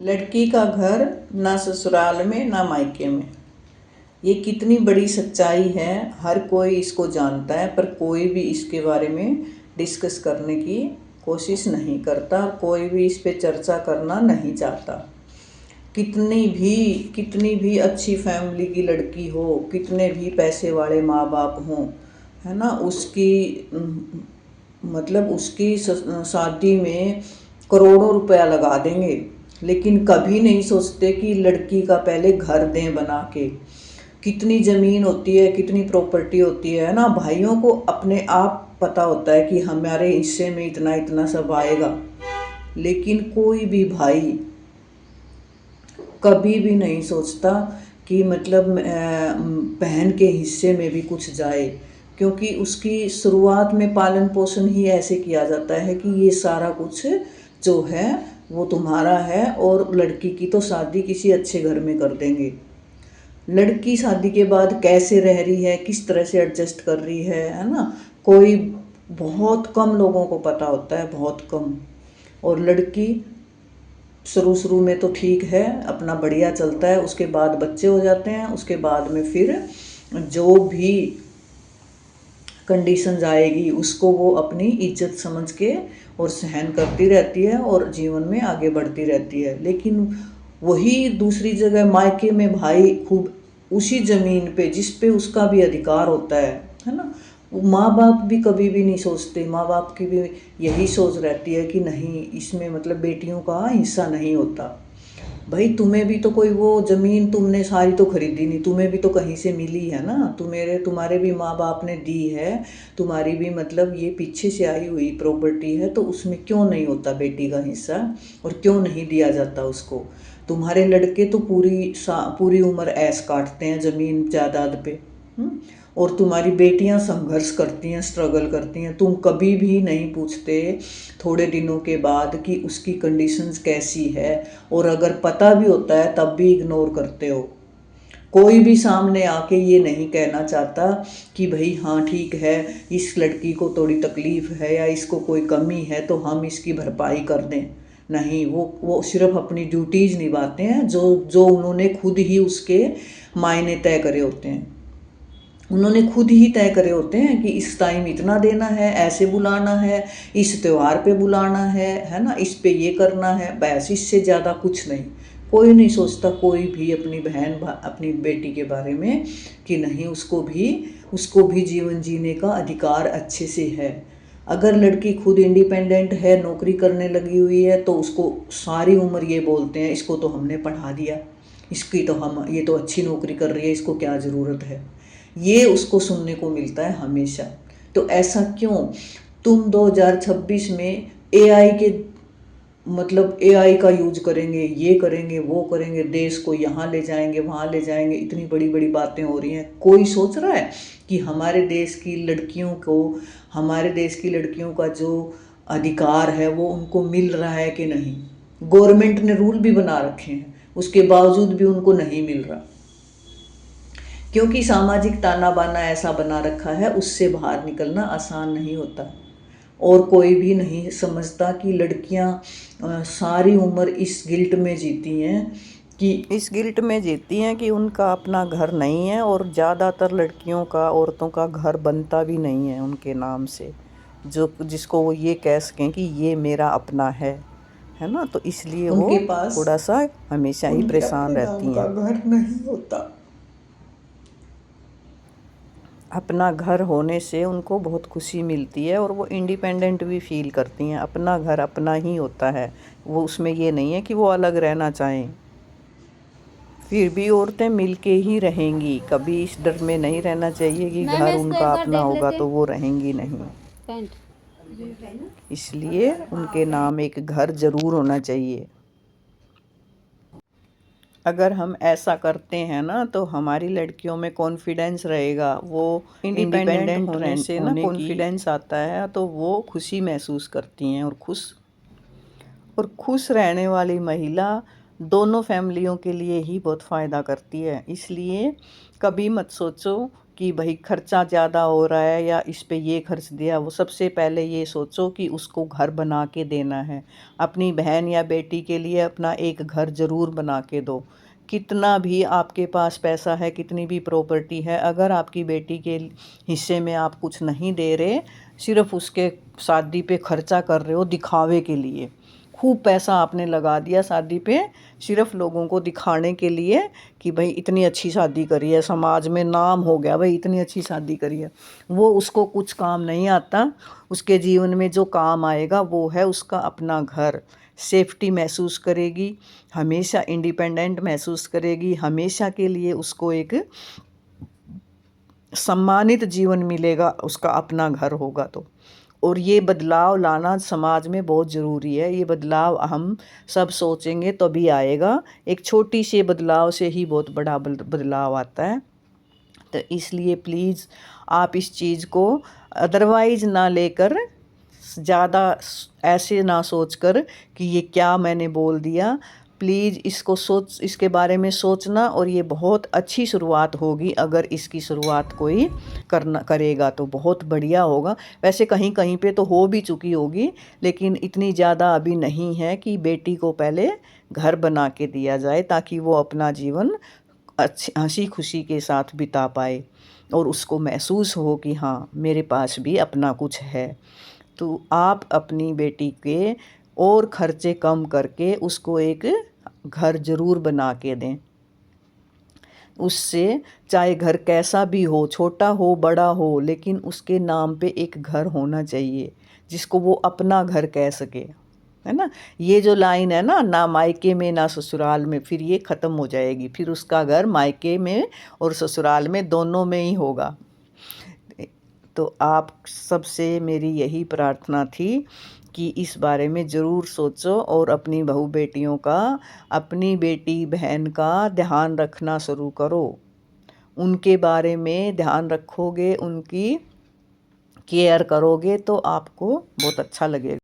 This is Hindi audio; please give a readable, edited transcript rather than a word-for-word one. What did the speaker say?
लड़की का घर ना ससुराल में ना मायके में। ये कितनी बड़ी सच्चाई है। हर कोई इसको जानता है पर कोई भी इसके बारे में डिस्कस करने की कोशिश नहीं करता। कोई भी इस पे चर्चा करना नहीं चाहता। कितनी भी अच्छी फैमिली की लड़की हो, कितने भी पैसे वाले माँ बाप हों, है ना, मतलब उसकी शादी में करोड़ों रुपया लगा देंगे, लेकिन कभी नहीं सोचते कि लड़की का पहले घर दें बना के। कितनी ज़मीन होती है, कितनी प्रॉपर्टी होती है ना। भाइयों को अपने आप पता होता है कि हमारे हिस्से में इतना इतना सब आएगा, लेकिन कोई भी भाई कभी भी नहीं सोचता कि मतलब बहन के हिस्से में भी कुछ जाए, क्योंकि उसकी शुरुआत में पालन पोषण ही ऐसे किया जाता है कि ये सारा कुछ जो है वो तुम्हारा है, और लड़की की तो शादी किसी अच्छे घर में कर देंगे। लड़की शादी के बाद कैसे रह रही है, किस तरह से एडजस्ट कर रही है ना, कोई बहुत कम लोगों को पता होता है, बहुत कम। और लड़की शुरू में तो ठीक है, अपना बढ़िया चलता है, उसके बाद बच्चे हो जाते हैं, उसके बाद में फिर जो भी कंडीशंस आएगी उसको वो अपनी इज्जत समझ के और सहन करती रहती है और जीवन में आगे बढ़ती रहती है। लेकिन वही दूसरी जगह मायके में भाई खूब उसी ज़मीन पे जिस पे उसका भी अधिकार होता है ना, माँ बाप भी कभी भी नहीं सोचते। माँ बाप की भी यही सोच रहती है कि नहीं, इसमें मतलब बेटियों का हिस्सा नहीं होता। भाई तुम्हें भी तो कोई वो ज़मीन तुमने सारी तो खरीदी नहीं, तुम्हें भी तो कहीं से मिली है ना, तुम्हारे भी माँ बाप ने दी है, तुम्हारी भी मतलब ये पीछे से आई हुई प्रॉपर्टी है, तो उसमें क्यों नहीं होता बेटी का हिस्सा, और क्यों नहीं दिया जाता उसको। तुम्हारे लड़के तो पूरी उम्र ऐश काटते हैं ज़मीन जायदाद पे, और तुम्हारी बेटियां संघर्ष करती हैं, स्ट्रगल करती हैं। तुम कभी भी नहीं पूछते थोड़े दिनों के बाद कि उसकी कंडीशंस कैसी है, और अगर पता भी होता है तब भी इग्नोर करते हो। कोई भी सामने आके ये नहीं कहना चाहता कि भाई हाँ ठीक है, इस लड़की को थोड़ी तकलीफ है या इसको कोई कमी है तो हम इसकी भरपाई कर दें। नहीं, वो सिर्फ अपनी ड्यूटीज़ निभाते हैं जो जो उन्होंने खुद ही उसके मायने तय करे होते हैं। उन्होंने खुद ही तय करे होते हैं कि इस टाइम इतना देना है, ऐसे बुलाना है, इस त्यौहार पे बुलाना है ना, इस पे ये करना है, बस इससे ज़्यादा कुछ नहीं। कोई नहीं सोचता, कोई भी अपनी बहन अपनी बेटी के बारे में कि नहीं, उसको भी जीवन जीने का अधिकार अच्छे से है। अगर लड़की खुद इंडिपेंडेंट है, नौकरी करने लगी हुई है, तो उसको सारी उम्र ये बोलते हैं इसको तो हमने पढ़ा दिया, ये तो अच्छी नौकरी कर रही है, इसको क्या ज़रूरत है। ये उसको सुनने को मिलता है हमेशा। तो ऐसा क्यों? तुम 2026 में एआई के मतलब एआई का यूज करेंगे, ये करेंगे, वो करेंगे, देश को यहाँ ले जाएंगे, वहाँ ले जाएंगे, इतनी बड़ी बड़ी बातें हो रही हैं। कोई सोच रहा है कि हमारे देश की लड़कियों का जो अधिकार है वो उनको मिल रहा है कि नहीं? गवर्नमेंट ने रूल भी बना रखे हैं, उसके बावजूद भी उनको नहीं मिल रहा, क्योंकि सामाजिक ताना बाना ऐसा बना रखा है, उससे बाहर निकलना आसान नहीं होता। और कोई भी नहीं समझता कि लड़कियां सारी उम्र इस गिल्ट में जीती हैं कि उनका अपना घर नहीं है, और ज़्यादातर लड़कियों का, औरतों का घर बनता भी नहीं है उनके नाम से, जिसको वो ये कह सकें कि ये मेरा अपना है ना। तो इसलिए उनके पास थोड़ा सा हमेशा ही परेशान रहती हैं। घर नहीं होता। अपना घर होने से उनको बहुत खुशी मिलती है, और वो इंडिपेंडेंट भी फील करती हैं। अपना घर अपना ही होता है, वो उसमें ये नहीं है कि वो अलग रहना चाहें। फिर भी औरतें मिलके ही रहेंगी, कभी इस डर में नहीं रहना चाहिए कि घर उनका अपना होगा तो वो रहेंगी नहीं। इसलिए उनके नाम एक घर जरूर होना चाहिए। अगर हम ऐसा करते हैं ना तो हमारी लड़कियों में कॉन्फिडेंस रहेगा। वो इंडिपेंडेंट होने से ना कॉन्फिडेंस आता है, तो वो खुशी महसूस करती हैं, और खुश रहने वाली महिला दोनों फैमिलियों के लिए ही बहुत फ़ायदा करती है। इसलिए कभी मत सोचो कि भाई खर्चा ज़्यादा हो रहा है या इस पे ये खर्च दिया, वो सबसे पहले ये सोचो कि उसको घर बना के देना है। अपनी बहन या बेटी के लिए अपना एक घर ज़रूर बना के दो। कितना भी आपके पास पैसा है, कितनी भी प्रॉपर्टी है, अगर आपकी बेटी के हिस्से में आप कुछ नहीं दे रहे, सिर्फ उसके शादी पे खर्चा कर रहे हो दिखावे के लिए, खूब पैसा आपने लगा दिया शादी पे सिर्फ लोगों को दिखाने के लिए कि भाई इतनी अच्छी शादी करी है, समाज में नाम हो गया भाई इतनी अच्छी शादी करी है, वो उसको कुछ काम नहीं आता। उसके जीवन में जो काम आएगा वो है उसका अपना घर। सेफ्टी महसूस करेगी, हमेशा इंडिपेंडेंट महसूस करेगी, हमेशा के लिए उसको एक सम्मानित जीवन मिलेगा, उसका अपना घर होगा तो। और ये बदलाव लाना समाज में बहुत ज़रूरी है। ये बदलाव हम सब सोचेंगे तभी आएगा। एक छोटी सी बदलाव से ही बहुत बड़ा बदलाव आता है। तो इसलिए प्लीज़ आप इस चीज़ को अदरवाइज़ ना लेकर, ज़्यादा ऐसे ना सोचकर कि ये क्या मैंने बोल दिया, प्लीज़ इसके बारे में सोचना। और ये बहुत अच्छी शुरुआत होगी, अगर इसकी शुरुआत कोई करेगा तो बहुत बढ़िया होगा। वैसे कहीं कहीं पे तो हो भी चुकी होगी, लेकिन इतनी ज़्यादा अभी नहीं है कि बेटी को पहले घर बना के दिया जाए ताकि वो अपना जीवन अच्छी हंसी खुशी के साथ बिता पाए और उसको महसूस हो कि हाँ मेरे पास भी अपना कुछ है। तो आप अपनी बेटी के और खर्चे कम करके उसको एक घर ज़रूर बना के दें। उससे चाहे घर कैसा भी हो, छोटा हो बड़ा हो, लेकिन उसके नाम पे एक घर होना चाहिए जिसको वो अपना घर कह सके, है ना। ये जो लाइन है ना, ना मायके में ना ससुराल में, फिर ये ख़त्म हो जाएगी। फिर उसका घर मायके में और ससुराल में दोनों में ही होगा। तो आप सबसे मेरी यही प्रार्थना थी कि इस बारे में ज़रूर सोचो और अपनी बहू बेटियों का, अपनी बेटी बहन का ध्यान रखना शुरू करो। उनके बारे में ध्यान रखोगे, उनकी केयर करोगे तो आपको बहुत अच्छा लगेगा।